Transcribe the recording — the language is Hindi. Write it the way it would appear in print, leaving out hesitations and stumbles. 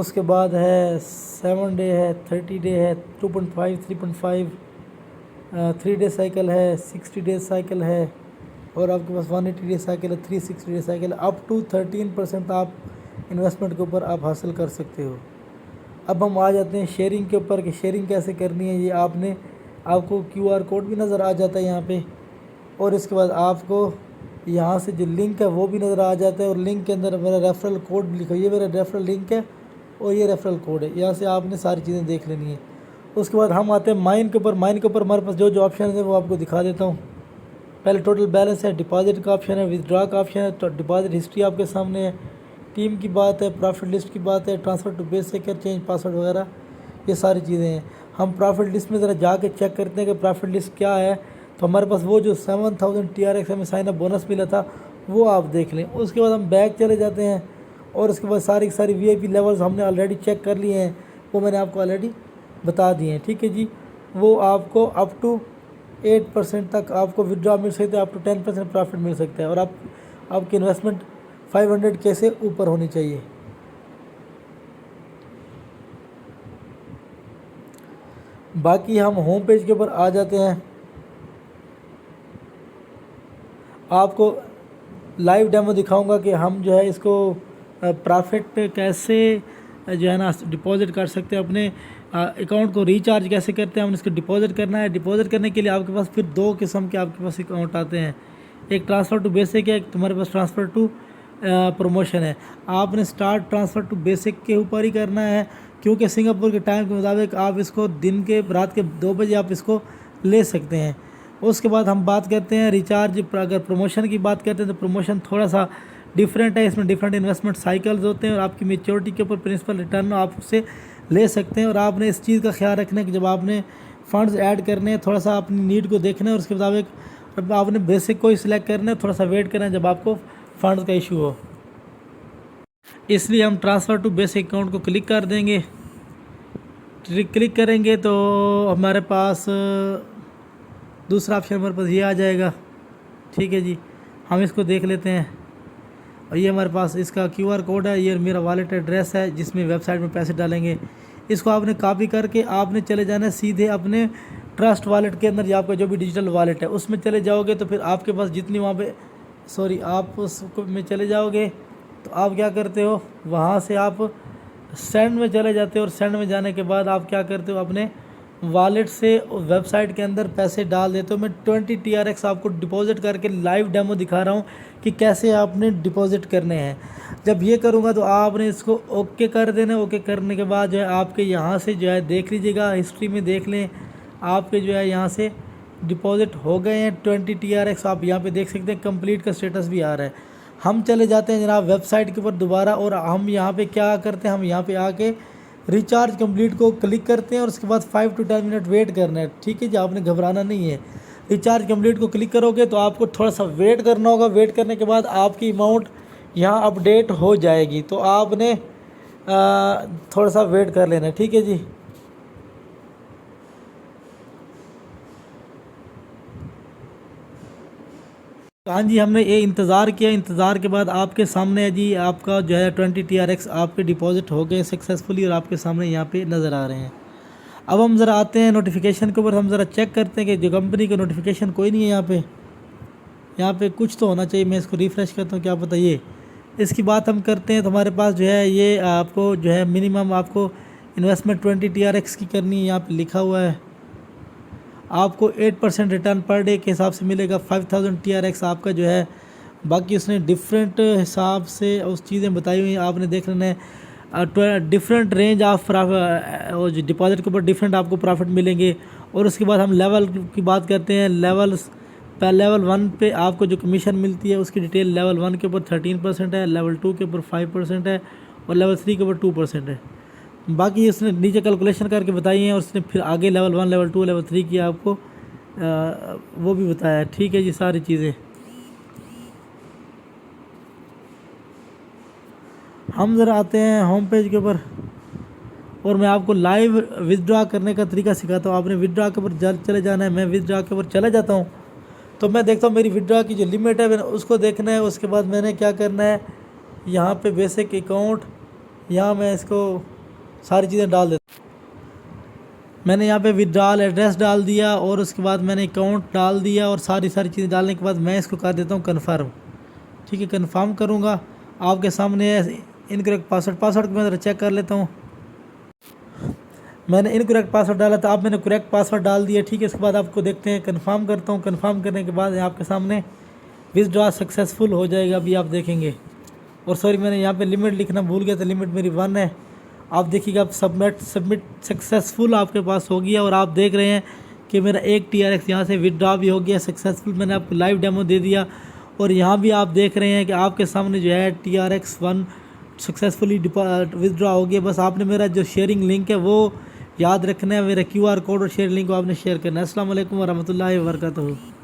उसके बाद है 7 डे है, 30 डे है, 2.5, 3.5, 3 डे साइकिल है, 60 डे साइकिल है, और आपके पास 180 डे साइकिल है, 360 डे साइकिल है। अप टू 13% आप इन्वेस्टमेंट के ऊपर आप हासिल कर सकते हो। अब हम आ जाते हैं शेयरिंग के ऊपर कि शेयरिंग कैसे करनी है। ये आपको QR कोड भी नज़र आ जाता है यहाँ पे, और इसके बाद आपको यहाँ से जो लिंक है वो भी नज़र आ जाता है, और लिंक के अंदर मेरा रेफरल कोड भी लिखा है। ये मेरा रेफरल लिंक है और ये रेफरल कोड है, यहाँ से आपने सारी चीज़ें देख लेनी है। उसके बाद हम आते हैं माइन के ऊपर। माइन के ऊपर हमारे पास जो ऑप्शन है वो आपको दिखा देता हूँ। पहले टोटल बैलेंस है, डिपॉजिट का ऑप्शन है, विदड्रॉ का ऑप्शन है, तो डिपॉजिट हिस्ट्री आपके सामने है, टीम की बात है, प्रॉफिट लिस्ट की बात है, ट्रांसफ़र टू बेसिक है, चेंज पासवर्ड वगैरह, ये सारी चीज़ें हैं। हम प्रॉफिट लिस्ट में ज़रा जाके चेक करते हैं कि प्रॉफिट लिस्ट क्या है। तो हमारे पास वो जो 7000 TRX में साइन अप बोनस मिला था वो आप देख लें। उसके बाद हम बैक चले जाते हैं, और उसके बाद सारी VIP लेवल्स हमने ऑलरेडी चेक कर लिए हैं, वो मैंने आपको ऑलरेडी बता दिए हैं। ठीक है जी, वो आपको अप टू 8% तक आपको विड्रॉ मिल सकता है, अप टू 10% प्रॉफिट मिल सकता है, और आपकी इन्वेस्टमेंट 500K से ऊपर होनी चाहिए। बाकी हम होम पेज के ऊपर आ जाते हैं। आपको लाइव डेमो दिखाऊंगा कि हम जो है इसको प्रॉफिट पे कैसे जो है ना डिपॉजिट कर सकते हैं, अपने अकाउंट को रिचार्ज कैसे करते हैं। हम इसको डिपॉजिट करना है। डिपॉजिट करने के लिए आपके पास फिर 2 किस्म के आपके पास अकाउंट आते हैं, एक ट्रांसफ़र टू बेसिक है, एक तुम्हारे पास ट्रांसफ़र टू प्रमोशन है। आपने स्टार्ट ट्रांसफ़र टू बेसिक के ऊपर ही करना है, क्योंकि सिंगापुर के टाइम के मुताबिक आप इसको रात के 2 बजे आप इसको ले सकते हैं। उसके बाद हम बात करते हैं रिचार्ज। अगर प्रमोशन की बात करते हैं तो प्रमोशन थोड़ा सा डिफरेंट है, इसमें डिफरेंट इन्वेस्टमेंट साइकिल्स होते हैं, और आपकी मेच्योरिटी के ऊपर प्रिंसिपल रिटर्न आप उससे ले सकते हैं। और आपने इस चीज़ का ख्याल रखना है कि जब आपने फ़ंड्स ऐड करने हैं, थोड़ा सा अपनी नीड को देखना है, और उसके मुताबिक आपने बेसिक को ही सिलेक्ट करना है, थोड़ा सा वेट करना है जब आपको फ़ंड्स का इशू हो। इसलिए हम ट्रांसफ़र टू बेसिक अकाउंट को क्लिक कर देंगे। क्लिक करेंगे तो हमारे पास दूसरा ऑप्शन हमारे पास ये आ जाएगा। ठीक है जी, हम इसको देख लेते हैं, और ये हमारे पास इसका QR कोड है, ये मेरा वॉलेट एड्रेस है जिसमें वेबसाइट में पैसे डालेंगे। इसको आपने कॉपी करके आपने चले जाना है सीधे अपने ट्रस्ट वॉलेट के अंदर, या आपका जो भी डिजिटल वॉलेट है उसमें चले जाओगे, तो फिर आपके पास जितनी वहाँ पे आप उसको में चले जाओगे, तो आप क्या करते हो, वहाँ से आप सेंड में चले जाते हो, और सेंड में जाने के बाद आप क्या करते हो, अपने वॉलेट से वेबसाइट के अंदर पैसे डाल देते हो। मैं 20 TRX आपको डिपॉजिट करके लाइव डेमो दिखा रहा हूँ कि कैसे आपने डिपॉजिट करने हैं। जब ये करूँगा तो आपने इसको ओके कर देना। ओके करने के बाद जो है आपके यहाँ से जो है देख लीजिएगा, हिस्ट्री में देख लें, आपके जो है यहाँ से डिपॉजिट हो गए हैं 20 TRX। आप यहाँ पे देख सकते हैं कंप्लीट का स्टेटस भी आ रहा है। हम चले जाते हैं जनाब वेबसाइट के ऊपर दोबारा, और हम यहाँ पे क्या करते हैं, हम यहाँ पे आके रिचार्ज कंप्लीट को क्लिक करते हैं, और उसके बाद 5 to 10 मिनट वेट करना है। ठीक है जी, आपने घबराना नहीं है। रिचार्ज कंप्लीट को क्लिक करोगे तो आपको थोड़ा सा वेट करना होगा। वेट करने के बाद आपकी अमाउंट यहाँ अपडेट हो जाएगी, तो आपने थोड़ा सा वेट कर लेना है। ठीक है जी। हाँ जी, हमने ये इंतज़ार किया। इंतज़ार के बाद आपके सामने है जी, आपका जो है 20 TRX आपके डिपॉजिट हो गए सक्सेसफुली, और आपके सामने यहाँ पे नज़र आ रहे हैं। अब हम ज़रा आते हैं नोटिफिकेशन के ऊपर। हम ज़रा चेक करते हैं कि जो कंपनी का नोटिफिकेशन कोई नहीं है यहाँ पे कुछ तो होना चाहिए। मैं इसको रिफ़्रेश करता हूँ, क्या पता ये इसकी बात हम करते हैं। तो हमारे पास जो है ये आपको जो है मिनिमम आपको इन्वेस्टमेंट 20 TRX की करनी है, यहाँ पर लिखा हुआ है। आपको 8% रिटर्न पर डे के हिसाब से मिलेगा। 5000 TRX आपका जो है, बाकी उसने डिफरेंट हिसाब से उस चीज़ें बताई हुई हैं, आपने देख लेना है। डिफरेंट रेंज ऑफ डिपॉजिट के ऊपर डिफरेंट आपको प्रॉफिट मिलेंगे। और उसके बाद हम लेवल की बात करते हैं। लेवल 1 पे आपको जो कमीशन मिलती है उसकी डिटेल लेवल 1 के ऊपर 13% है, लेवल 2 के ऊपर 5% है, और लेवल 3 के ऊपर 2% है। बाकी उसने नीचे कैलकुलेशन करके बताई हैं, और उसने फिर आगे लेवल 1, लेवल 2, लेवल 3 की आपको वो भी बताया। ठीक है जी, सारी चीज़ें हम ज़रा आते हैं होम पेज के ऊपर, और मैं आपको लाइव विदड्रॉ करने का तरीका सिखाता हूँ। आपने विदड्रॉ के ऊपर चले जाना है। मैं विदड्रॉ के ऊपर चला जाता हूँ, तो मैं देखता हूँ मेरी विदड्रॉ की जो लिमिट है मैंने उसको देखना है। उसके बाद मैंने क्या करना है, यहाँ पे बेसिक अकाउंट, यहाँ मैं इसको सारी चीज़ें डाल देता हूँ। मैंने यहाँ पे विड्रॉल एड्रेस डाल दिया और उसके बाद मैंने अकाउंट डाल दिया और सारी चीज़ें डालने के बाद मैं इसको कर देता हूँ कन्फर्म। ठीक है, कन्फर्म करूँगा। आपके सामने इनकरेक्ट पासवर्ड को मैं चेक कर लेता हूँ। मैंने इनकरेक्ट पासवर्ड डाला था, अब मैंने करेक्ट पासवर्ड डाल दिया। ठीक है, इसके बाद आपको देखते हैं, कन्फर्म करता हूँ। कन्फर्म करने के बाद आपके सामने विथड्रॉ सक्सेसफुल हो जाएगा, अभी आप देखेंगे। और सॉरी, मैंने यहाँ पे लिमिट लिखना भूल गया था, लिमिट मेरी 1 है। आप देखिएगा, आप सबमिट सक्सेसफुल आपके पास हो गया और आप देख रहे हैं कि मेरा एक TRX यहाँ से विथड्रॉ भी हो गया सक्सेसफुल। मैंने आपको लाइव डेमो दे दिया और यहाँ भी आप देख रहे हैं कि आपके सामने जो है TRX 1 सक्सेसफुली विथड्रॉ हो गया। बस आपने मेरा जो शेयरिंग लिंक है वो याद रखना है, मेरा QR कोड और शेयर लिंक को आपने शेयर करना है। अस्सलाम वालेकुम वरहमतुल्लाहि वबरकातुहू।